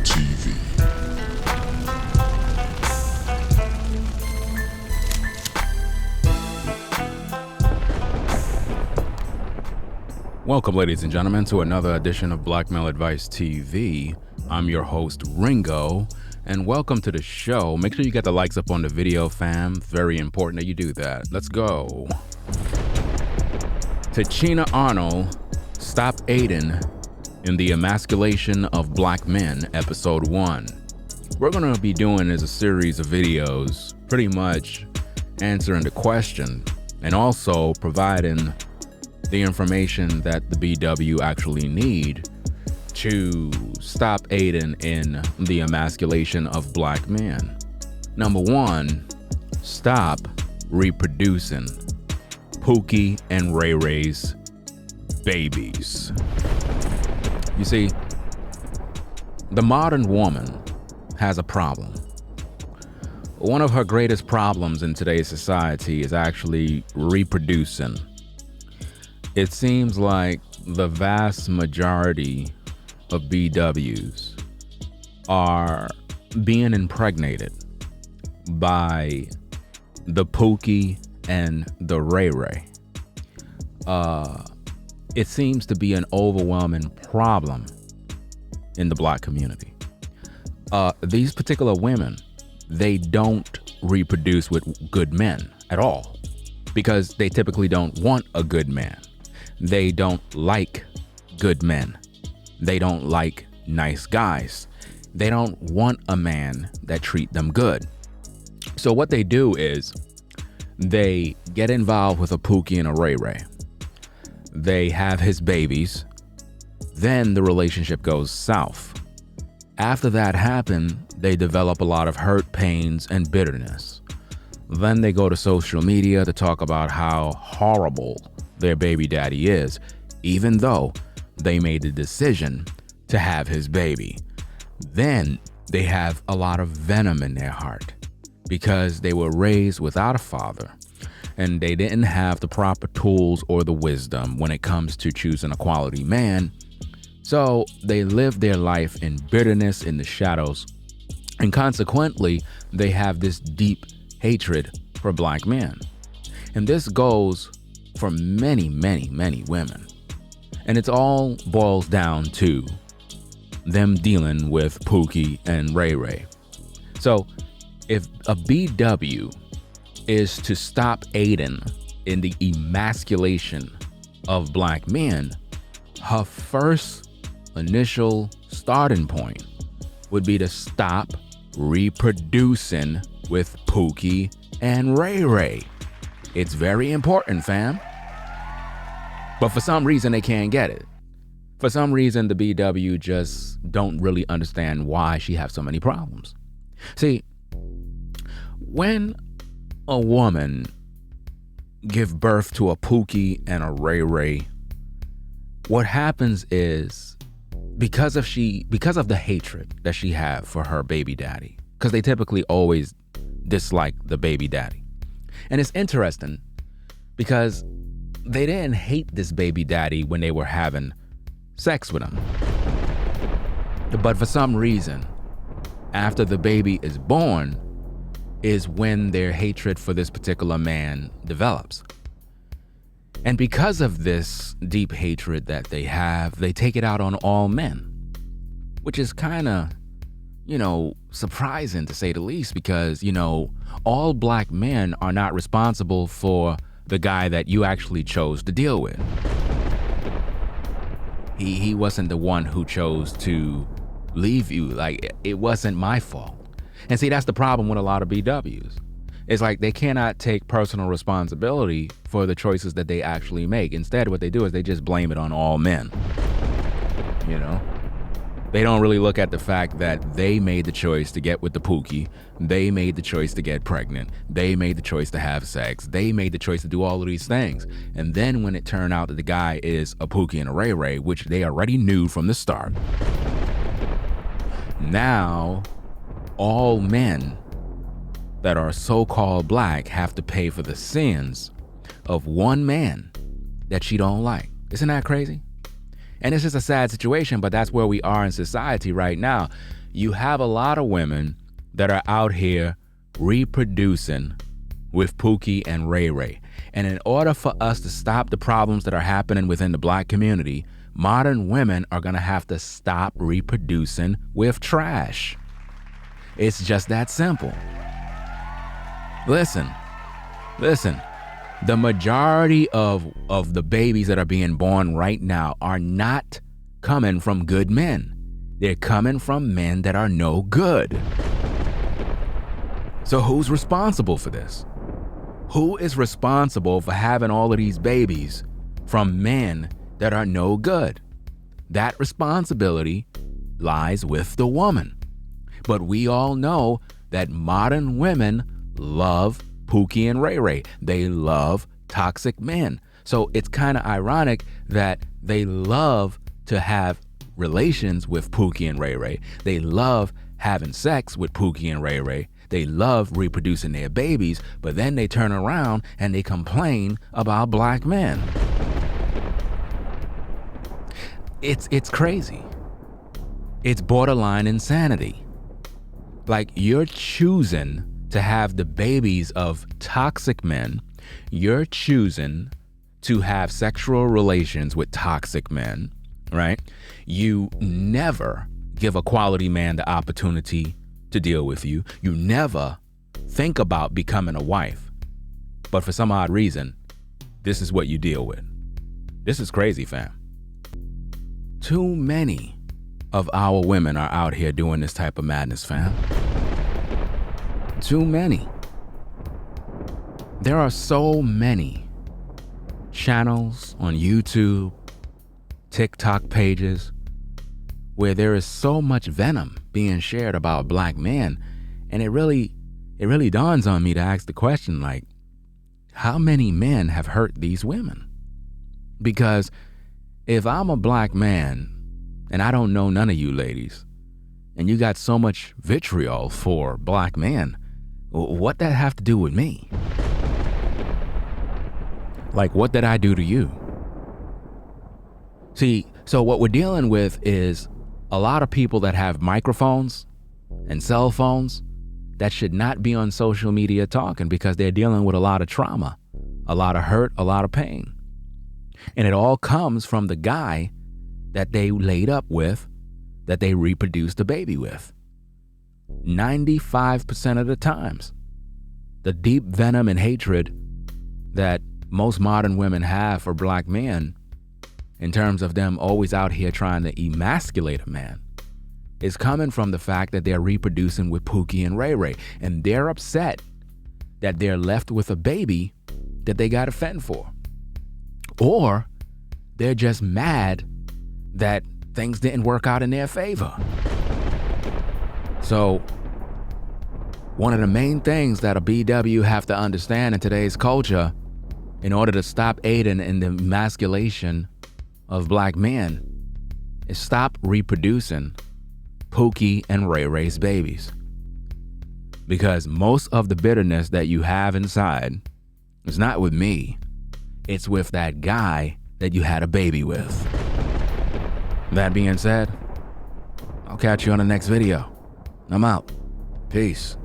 TV. Welcome, ladies and gentlemen, to another edition of Black Male Advice TV. I'm your host, Ringo, and welcome to the show. Make sure you get the likes up on the video, fam. Very important that you do that. Let's go. Tichina Arnold, Stop Aiding in the Emasculation of Black Men, Episode 1. We're going to be doing is a series of videos pretty much answering the question and also providing the information that the BW actually need to stop aiding in the emasculation of black men. Number one, stop reproducing Pookie and RayRay's babies. You see, the modern woman has a problem. One of her greatest problems in today's society is actually reproducing. It seems like the vast majority of BWs are being impregnated by the Pookie and the RayRay. It seems to be an overwhelming problem in the black community. These particular women, they don't reproduce with good men at all because they typically don't want a good man. They don't like good men. They don't like nice guys. They don't want a man that treat them good. So what they do is they get involved with a Pookie and a RayRay. They have his babies. Then the relationship goes south. After that happened, they develop a lot of hurt, pains, and bitterness. Then they go to social media to talk about how horrible their baby daddy is, even though they made the decision to have his baby. Then they have a lot of venom in their heart because they were raised without a father and they didn't have the proper tools or the wisdom when it comes to choosing a quality man. So they live their life in bitterness in the shadows, and consequently they have this deep hatred for black men. And this goes for many, many, many women. And it all boils down to them dealing with Pookie and RayRay. So if a BW is to stop aiding in the emasculation of black men, her first initial starting point would be to stop reproducing with Pookie and RayRay. It's very important, fam. But for some reason, they can't get it. For some reason, the BW just don't really understand why she has so many problems. See, when a woman give birth to a Pookie and a RayRay, what happens is because of the hatred that she have for her baby daddy, because they typically always dislike the baby daddy. And it's interesting because they didn't hate this baby daddy when they were having sex with him. But for some reason, after the baby is born, is when their hatred for this particular man develops. And because of this deep hatred that they have, they take it out on all men, which is kind of, surprising to say the least, because, all black men are not responsible for the guy that you actually chose to deal with. He wasn't the one who chose to leave you. Like, it wasn't my fault. And see, that's the problem with a lot of BWs. It's like they cannot take personal responsibility for the choices that they actually make. Instead, what they do is they just blame it on all men. They don't really look at the fact that they made the choice to get with the Pookie. They made the choice to get pregnant. They made the choice to have sex. They made the choice to do all of these things. And then when it turned out that the guy is a Pookie and a RayRay, which they already knew from the start, now all men that are so-called black have to pay for the sins of one man that she don't like. Isn't that crazy? And it's just a sad situation, but that's where we are in society right now. You have a lot of women that are out here reproducing with Pookie and RayRay. And in order for us to stop the problems that are happening within the black community, modern women are going to have to stop reproducing with trash. It's just that simple. Listen. The majority of the babies that are being born right now are not coming from good men. They're coming from men that are no good. So who's responsible for this? Who is responsible for having all of these babies from men that are no good? That responsibility lies with the woman. But we all know that modern women love Pookie and RayRay. They love toxic men. So it's kind of ironic that they love to have relations with Pookie and RayRay. They love having sex with Pookie and RayRay. They love reproducing their babies, but then they turn around and they complain about black men. It's crazy. It's borderline insanity. Like, you're choosing to have the babies of toxic men. You're choosing to have sexual relations with toxic men, right? You never give a quality man the opportunity to deal with you. You never think about becoming a wife. But for some odd reason, this is what you deal with. This is crazy, fam. Too many of our women are out here doing this type of madness, fam. Too many. There are so many channels on YouTube, TikTok pages, where there is so much venom being shared about black men. And it really dawns on me to ask the question, like, how many men have hurt these women? Because if I'm a black man and I don't know none of you ladies, and you got so much vitriol for black men, what that have to do with me? Like, what did I do to you? See, so what we're dealing with is a lot of people that have microphones and cell phones that should not be on social media talking, because they're dealing with a lot of trauma, a lot of hurt, a lot of pain. And it all comes from the guy that they laid up with, that they reproduced a baby with. 95% of the times, the deep venom and hatred that most modern women have for black men, in terms of them always out here trying to emasculate a man, is coming from the fact that they're reproducing with Pookie and RayRay, and they're upset that they're left with a baby that they got to fend for. Or they're just mad that things didn't work out in their favor. So one of the main things that a BW have to understand in today's culture, in order to stop aiding in the emasculation of black men, is stop reproducing Pookie and RayRay's babies. Because most of the bitterness that you have inside is not with me, it's with that guy that you had a baby with. That being said, I'll catch you on the next video. I'm out. Peace.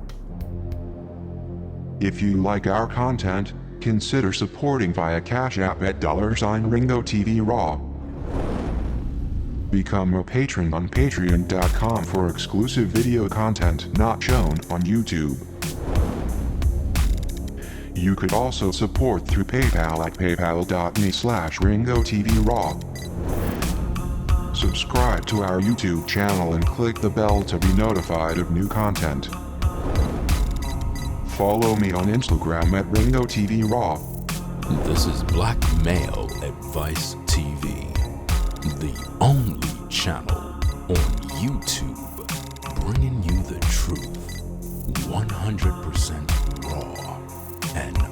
If you like our content, consider supporting via Cash App at $Ringo TV Raw. Become a patron on patreon.com for exclusive video content not shown on YouTube. You could also support through PayPal at paypal.me/Ringo TV Raw. Subscribe to our YouTube channel and click the bell to be notified of new content. Follow me on Instagram at Ringo TV Raw. This is Black Male Advice TV, the only channel on YouTube bringing you the truth 100% raw and